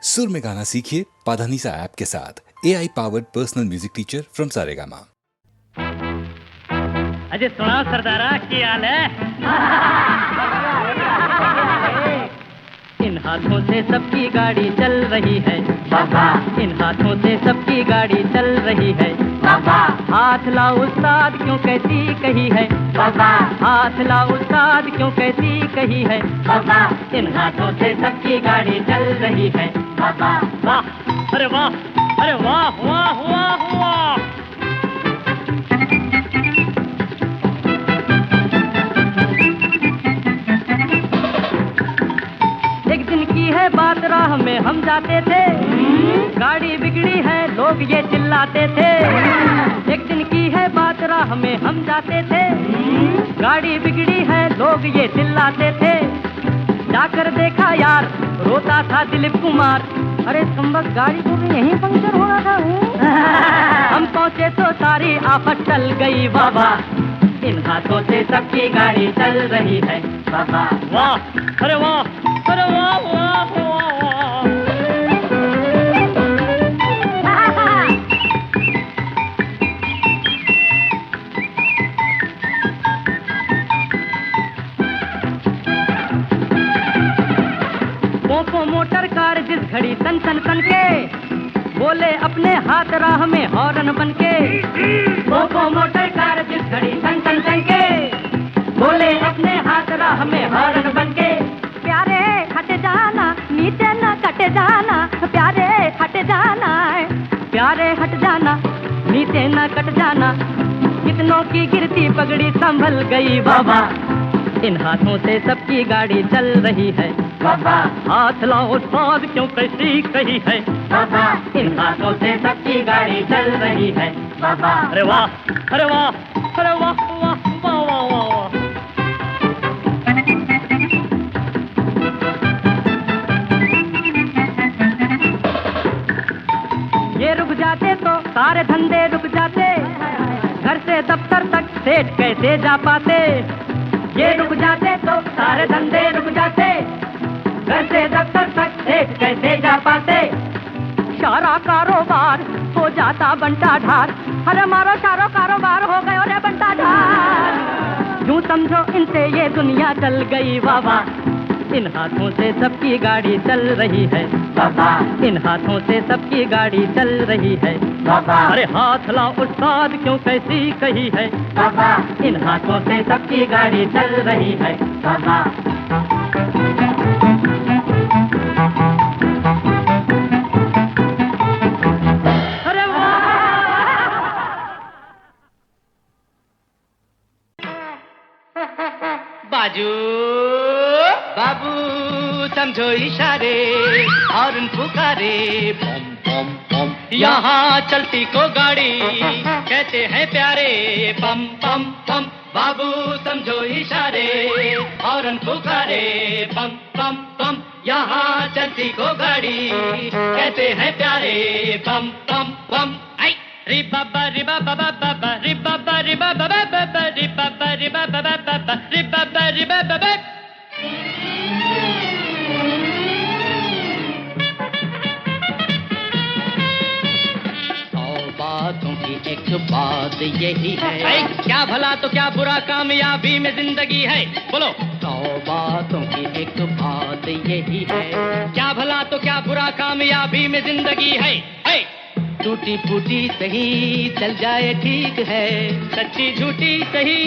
सुर में गाना सीखिए पाधानीसा ऐप के साथ। AI powered personal music teacher from Saregama. Ajay सुना सरदारा की हाल है। इन हाथों से सबकी गाड़ी चल रही है बाबा, इन हाथों से सबकी गाड़ी चल रही है बाबा। हाथ लाओ उस्ताद क्यों कैसी कही है बाबा, हाथ लाओ उस्ताद क्यों कैसी कही है बाबा। इन हाथों से सबकी गाड़ी चल रही है बाबा। वाह अरे वाह, अरे वाह वाह वाह वाह। एक दिन की है बात, राह में हम जाते थे, गाड़ी बिगड़ी है लोग ये चिल्लाते थे। एक दिन की है बात, राह में हम जाते थे, गाड़ी बिगड़ी है लोग ये चिल्लाते थे। जाकर देखा यार, रोता था दिलीप कुमार, अरे संबक गाड़ी को भी यहीं पंक्चर हो रहा था। हम पहुंचे तो सारी आफत टल गई बाबा। इन हाथों से सबकी गाड़ी चल रही है बाबा। वाह अरे वाह, अरे वाह वाह वाह वाह। पोपो मोटर कार जिस घड़ी तन तन तन के, बोले अपने हाथ राह में हॉर्न बनके। पोपो मोटर कार जिस घड़ी तन तन तन के, बोले अपने हाथ राह में हॉर्न बनके। प्यारे हट जाना, नीचे न कट जाना, प्यारे हट जाना, प्यारे हट जाना, नीचे न कट जाना। कितनों की गिरती पगड़ी संभल गई बाबा। इन हाथों से सबकी गाड़ी चल रही है बाबा। हाथ लाओ साध क्यों कैसी कही है बाबा। इन हाथों से सबकी गाड़ी चल रही है बाबा। अरे वाह, अरे वाह, अरे वाह वाह वाह वाह वाह। ये रुक जाते तो सारे धंधे रुक जाते, घर से दफ्तर तक सेठ कैसे जा पाते। ये रुक जाते तो सारे धंधे रुक जाते, घर से दफ्तर तक सेठ कैसे जा पाते। सारा कारोबार हो जाता बंटा ढार, अरे मारो सारो कारोबार हो गए रे बंटा ढार। यूं समझो इनसे ये दुनिया चल गई बाबा। इन हाथों से सबकी गाड़ी चल रही है बाबा। इन हाथों से सबकी गाड़ी चल रही है बाबा। अरे हाथ लाओ उस्ताद क्यों कैसी कही है बाबा। इन हाथों से सबकी गाड़ी चल रही है बाबा। अरे वाह। बाजू बाबू समझो इशारे, हॉर्न पुकारे बम बम बम। यहाँ चलती को गाड़ी कहते हैं प्यारे बम बम बम। बाबू समझो इशारे, हॉर्न पुकारे बम बम बम। यहाँ चलती को गाड़ी कहते हैं प्यारे बम बम बम। आई रि बाबा रि बाबा बाबा रि बाबा रि बाबा बाबा रि बाबा रि बाबा बाबा रि बाबा रि बाबा। बातों की एक बात यही है, क्या भला तो क्या बुरा कामयाबी में जिंदगी है। बोलो। 100 बातों की एक बात यही है, क्या भला तो क्या बुरा कामयाबी में जिंदगी है। टूटी फूटी सही चल जाए ठीक है, सच्ची झूठी सही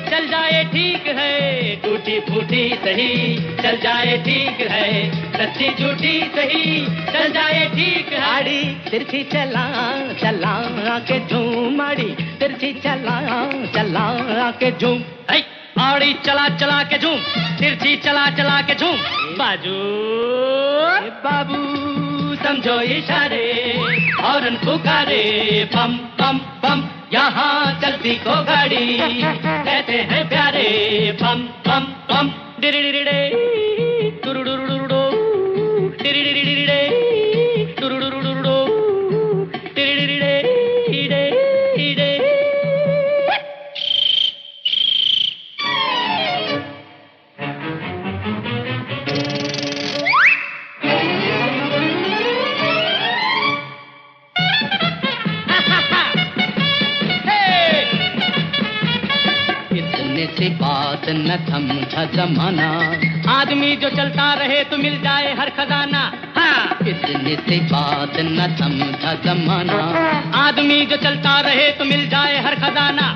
चल जाए ठीक है। टूटी फूटी सही चल जाए ठीक है, सच्ची झूठी सही चल जाए ठीक है। आड़ी तिरछी चला चला के झूम, आड़ी तिरछी चला चला के झूम। आड़ी चला चला के झूम, तिरछी चला चला के झूम। बाजू बाबू समझो इशारे, हॉर्न पुकारे बम बम बम। यहाँ चलती को गाड़ी कहते हैं प्यारे बम बम बम। डिरिडिरिडे टुरुडुरुडुरुडो, डिरिडिरिडिडे टुरुडुरुडुरुडो, डिरिडिरिडे इडे इडे। न समझा जमाना, आदमी जो चलता रहे तो मिल जाए हर खजाना। हाँ, इतने से बात न समझा जमाना, आदमी जो चलता रहे तो मिल जाए हर खजाना।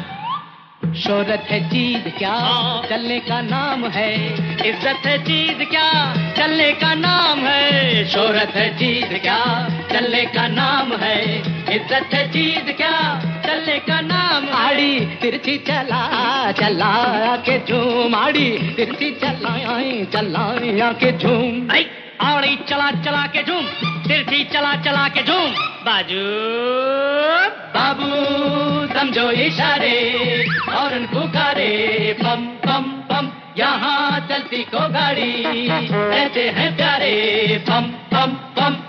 शोहरत है चीज क्या, चलने का नाम है, इज्जत है चीज क्या, चलने का नाम है। शोहरत है चीज क्या, चलने का नाम है, इज्जत है चीज क्या, चलने का नाम। आड़ी तिरछी चला चला के झूम, आड़ी तिरछी चला के झूम, आड़ी चला चला के झूम, तिरछी चला चला के झूम। बाजू बाबू समझो इशारे और पुकारे, पम पम पम यहाँ चलती को गाड़ी, ऐसे हैं प्यारे, पम पम पम।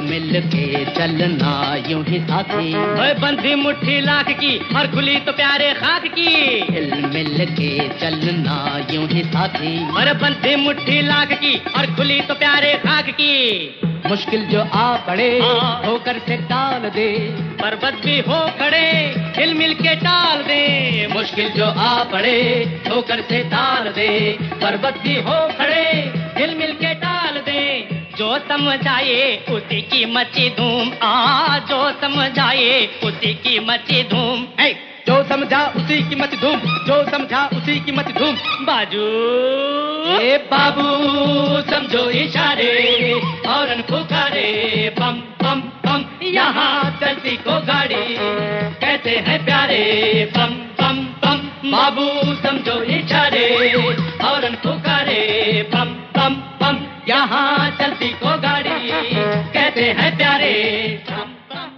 मिल के चलना यूं ही साथी, बंधी मुट्ठी लाख की और खुली तो प्यारे खाक की। हिल मिल के चलना यूं ही साथी, और बंधी मुट्ठी लाख की और खुली तो प्यारे खाक की। मुश्किल जो आ पड़े होकर से टाल दे, पर्वत भी हो खड़े हिल मिल के टाल दे। मुश्किल जो आ पड़े होकर से टाल दे, पर्वत भी हो खड़े हिल मिल के टाल दे। जो समझाए उसी की मची धूम, जो समझाए उसी की मची धूम, जो समझा उसी की मची धूम, जो समझा उसी की मची धूम। बाजू ए बाबू समझो इशारे और पुकारे, पम पम पम यहाँ चलती को गाड़ी, कहते हैं प्यारे, पम पम पम। बाबू समझो इशारे और पुकारे, पम पम पम यहाँ चलती को गाड़ी, कहते हैं प्यारे, पम पम।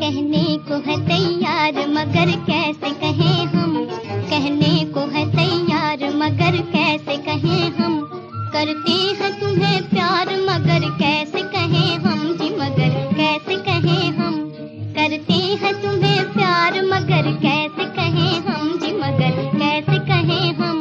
कहने को है तैयार मगर कैसे कहें हम, कहने को है तैयार मगर कैसे कहें हम। करते हैं तुम्हें प्यार मगर कैसे कहें हम जी, मगर कैसे कहें हम। करते हैं तुम्हें प्यार मगर कैसे कहें हम जी, मगर कैसे कहें हम।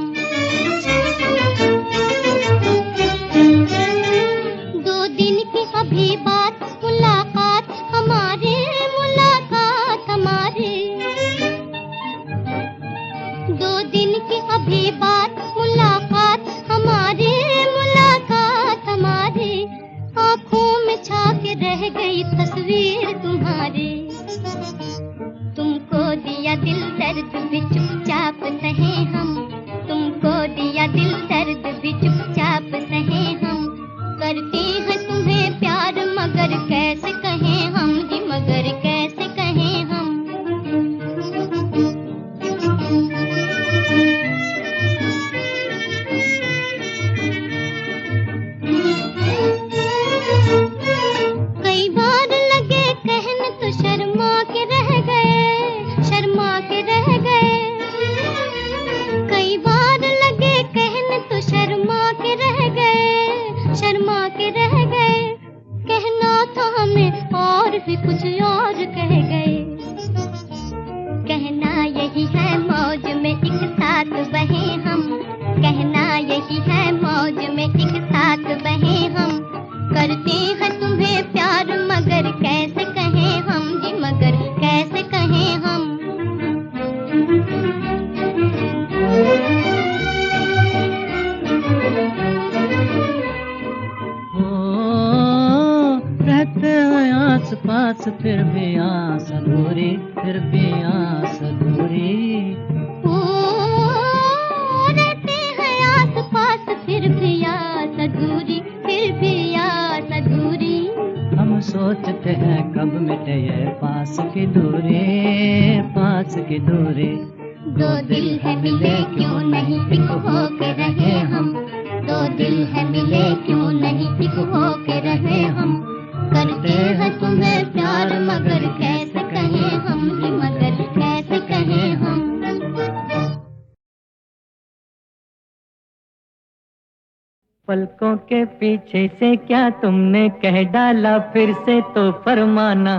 दो दिन की अभी बात, मुलाकात हमारे, मुलाकात हमारे। दो दिन की अभी बात, मुलाकात हमारे, मुलाकात हमारे। आँखों में छा के रह गई तस्वीर तुम्हारे। तुमको दिया दिल दर्द भी चुपचाप सहे हम, तुमको दिया दिल दर्द भी चुपचाप सहे हम। करते हैं तुम्हें प्यार मगर कैसे कहें हम जी, मगर कैसे कहें हम। कई बार लगे कहने तो शर्मा के रह गए, शर्मा के रह गए। कई बार लगे कहने तो शर्मा के रह गए, शर्मा के रह गए। कहना था हमें और भी कुछ और कह गए। कहना यही है मौज में एक साथ बहे हम, कहना यही है मौज में एक साथ बहे हम। करते हैं तुम्हें प्यार मगर कैसे कहें हम जी, मगर कैसे कहें हम। रहते हैं आस पास फिर भी आस अधूरी, फिर भी आस अधूरी। रहते हैं आस पास फिर भी आस अधूरी, फिर भी आस अधूरी। हम सोचते हैं कब मिटे ये पास की दूरी, पास की दूरी। दो दिल है मिले क्यों नहीं एक हो के रहे हम, दो दिल है मिले क्यों नहीं एक हो के रहे हम। करते हैं तुम्हें प्यार मगर कैसे कहें हम, मगर कैसे कहें हम। पलकों के पीछे से क्या तुमने कह डाला, फिर से तो फरमाना।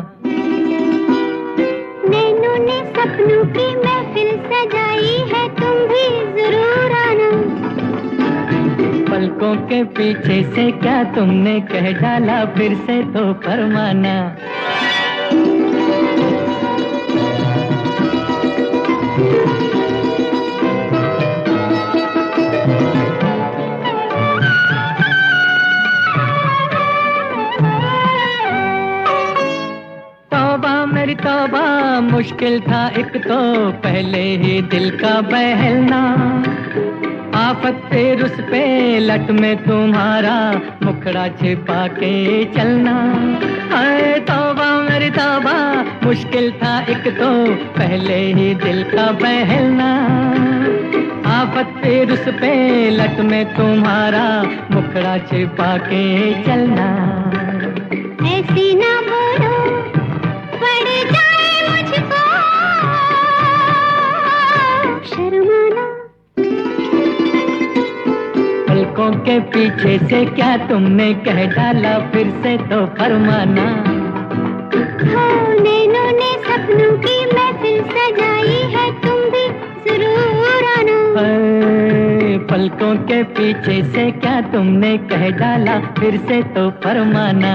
नैनों ने सपनों की महफिल सजाई है, तुम भी जरूर आना। पलकों के पीछे से क्या तुमने कह डाला, फिर से तो फरमाना। मेरी तौबा मुश्किल था एक तो पहले ही दिल का बहलना। आफत फिर उस पे लट में तुम्हारा मुखड़ा छिपा के चलना। हाय तौबा मेरी तौबा मुश्किल था एक तो पहले ही दिल का बहलना। आफत फिर उस पे लट में तुम्हारा मुखड़ा छिपा के चलना। ऐसी ना बोलो पड़ जाए मुझको शर्माना। पलकों के पीछे से क्या तुमने कह डाला, फिर से तो फरमाना। नैनों ने सपनों की महफिल सजाई है, तुम भी जरूर आना। पलकों के पीछे से क्या तुमने कह डाला, फिर से तो फरमाना।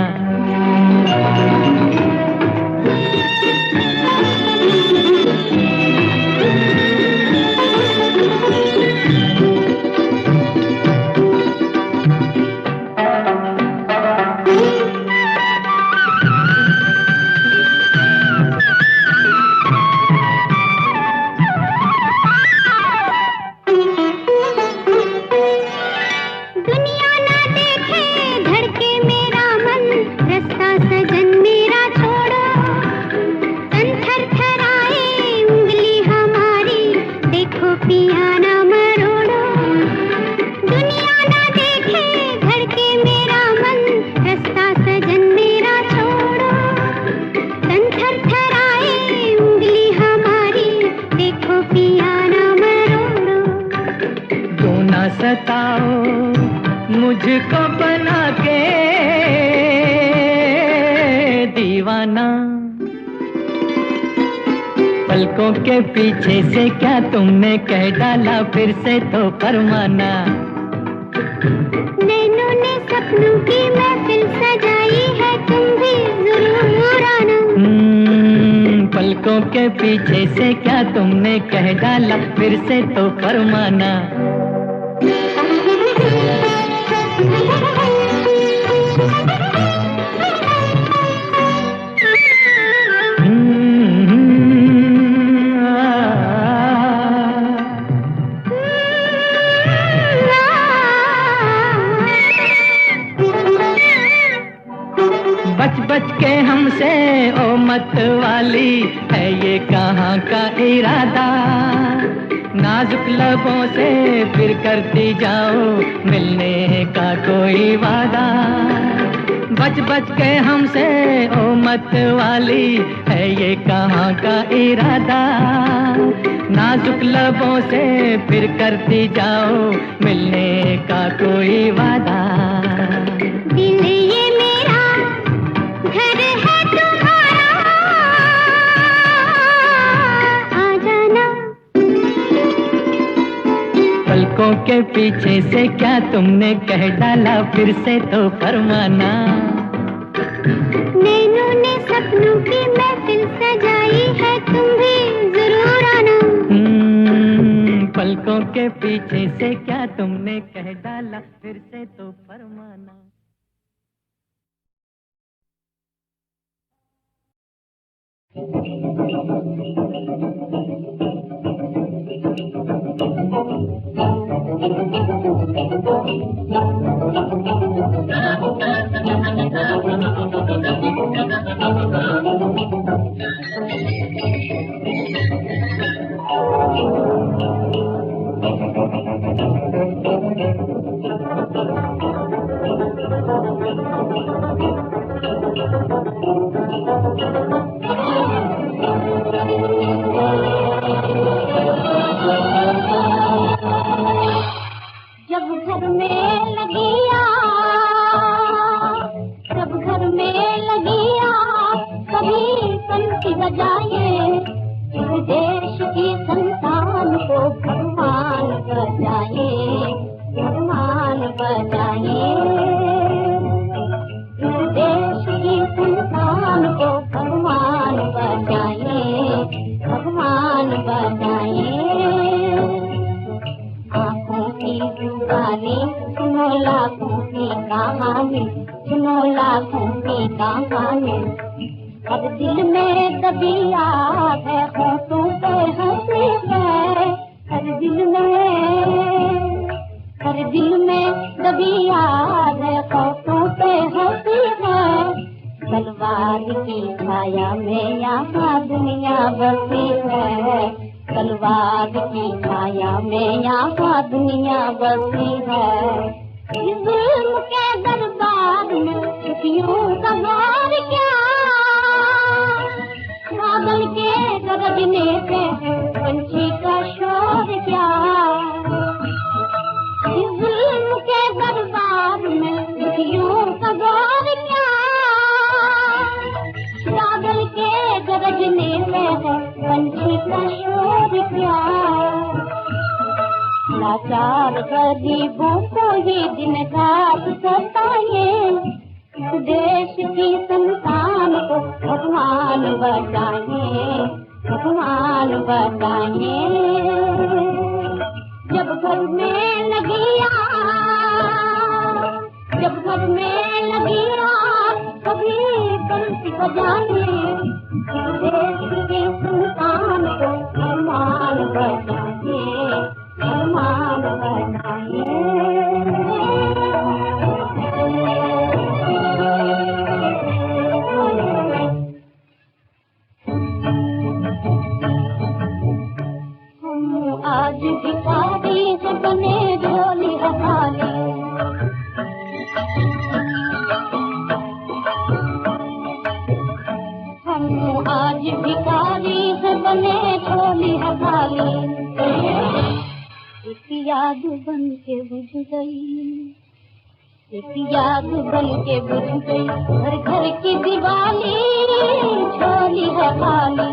मुझको बना के दीवाना। पलकों के पीछे से क्या तुमने कह डाला, फिर से तो फरमाना। नैनों ने सपनों की महफिल सजाई है, तुम भी जरूर आना। पलकों के पीछे से क्या तुमने कह डाला, फिर से तो फरमाना। बच बच के हमसे ओ मत वाली है ये कहाँ का इरादा। नाजुक लबों से फिर करती जाओ मिलने का कोई वादा। बच बच के हमसे ओ मत वाली है ये कहाँ का इरादा। नाजुक लबों से फिर करती जाओ मिलने का कोई वादा। दिल ये मेरा घर है तुम्हारा, आ जाना। पलकों के पीछे से क्या तुमने कह डाला, फिर से तो फरमाना। नैनों ने सपनों की महफिल सजाई है, तुम भी जरूर आना। पलकों के पीछे से क्या तुमने कह डाला, फिर से तो फरमाना। जब घर में लगी आग, जब घर में लगी आग, कभी पंछी बजाए, इस देश की संतान को भगवान बचाए, भगवान बचाए। इस देश की संतान को भगवान बचाए, भगवान बचाए। आँखों की जुबानी सुनो लाखों की कहानी, सुनो लाखों की कहानी। हर दिल में दबी आग है, होठों पे हंसी है, हर दिल में दबी आग है, होठों पे हंसी है। तलवार की छाया में यहाँ दुनिया बसी है, तलवार की छाया में यहाँ दुनिया बसी है। इस जुल्म के दरबार में खुशियों का भार क्या, बादल के गरजने से पंछी का शोर क्या। इस जुल्म के दरबार में खुशियों का भार क्या, बादल के गरजने में है पंछी का शोर क्या। लाचार गरीबों को ही दिन रात सताए, इस देश की संतान को भगवान बचाए, भगवान बचाए। जब घर में लगी आग, जब घर में लगी आग, कभी पंछी बजाए, इस देश की संतान को भगवान बचाए, भगवान बचाए। हम आज भिखारी से बने झोली हमारे, हम आज भिखारी से बने झोली हमारे। एक याद बन के बुझ गई, एक याद बन के बुझ गई, घर घर की दिवाली झोली है खाली।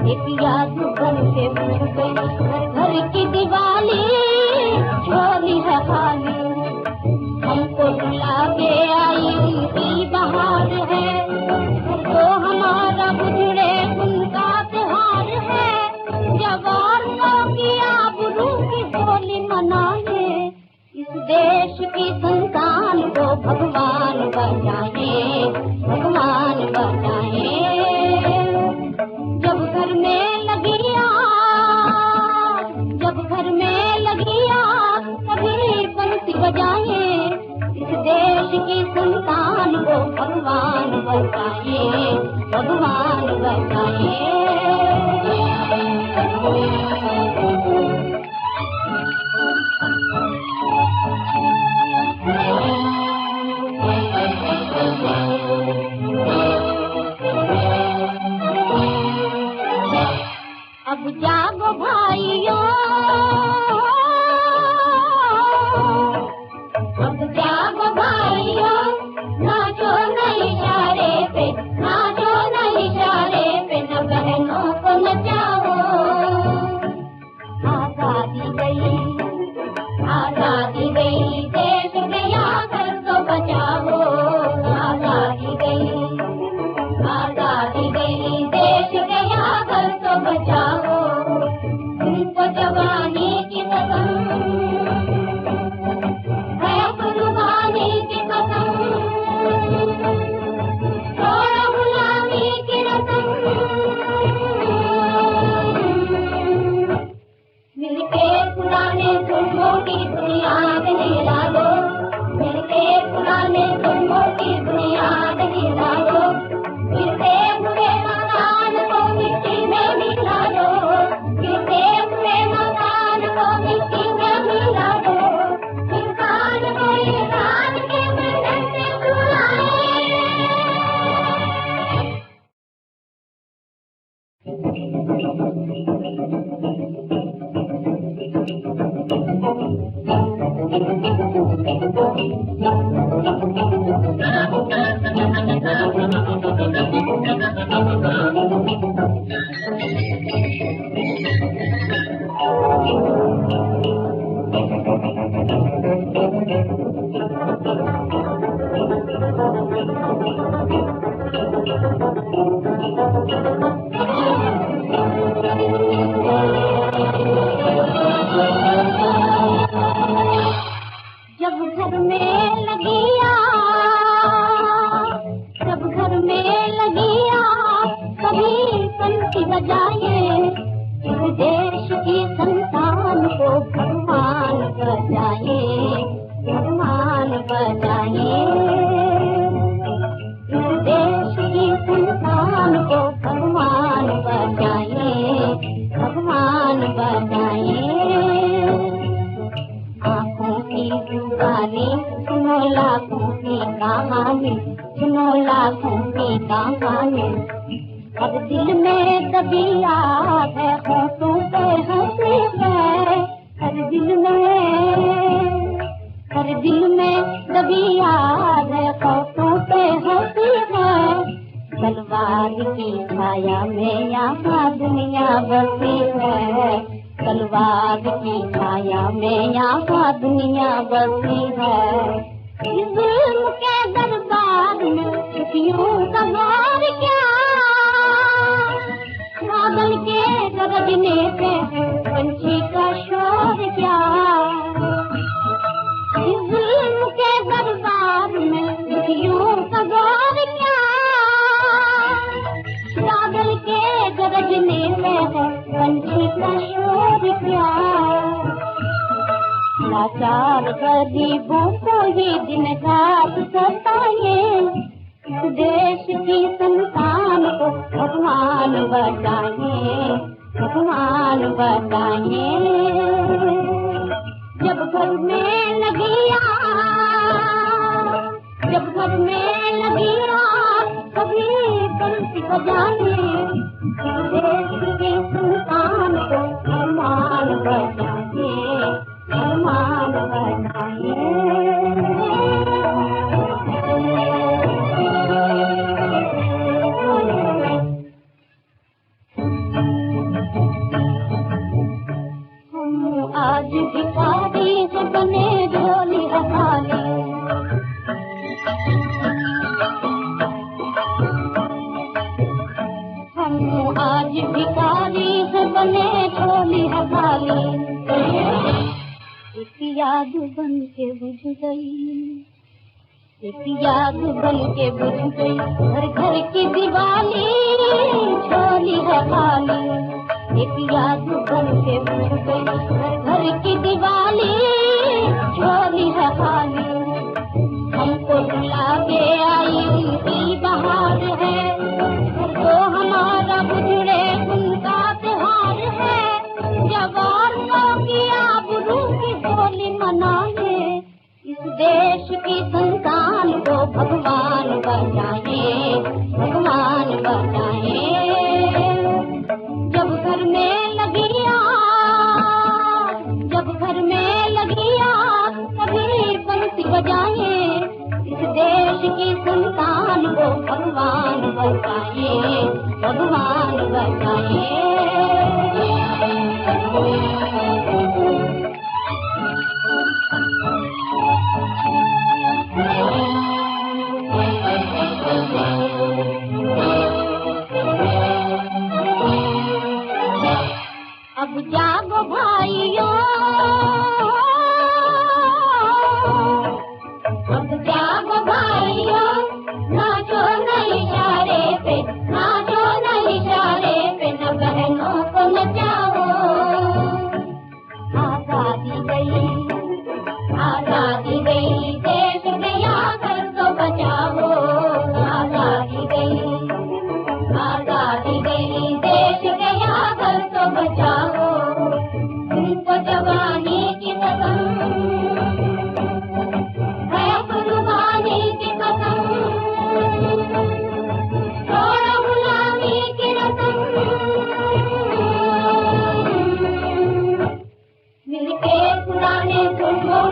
एक याद बन के बुझ गई, घर घर की दिवाली झोली है खाली। हमको बुला के आई उनकी बहार है, तो हमारा गुजरे उनका त्योहार है। जब औरतों की आबरू की होली मनाए, इस देश की संतान को भगवान बचाए, भगवान बचाए। जब घर में लगी आग, जब घर में लगी आग, कभी पंछी बजाए, इस देश की संतान को भगवान बचाए, भगवान बचाए। अब जागो भाइयों, अब जागो भाइयों, नाचो नई इशारे पे, नाचो नई इशारे पे, न बहके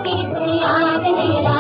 की बुनियाद नहीं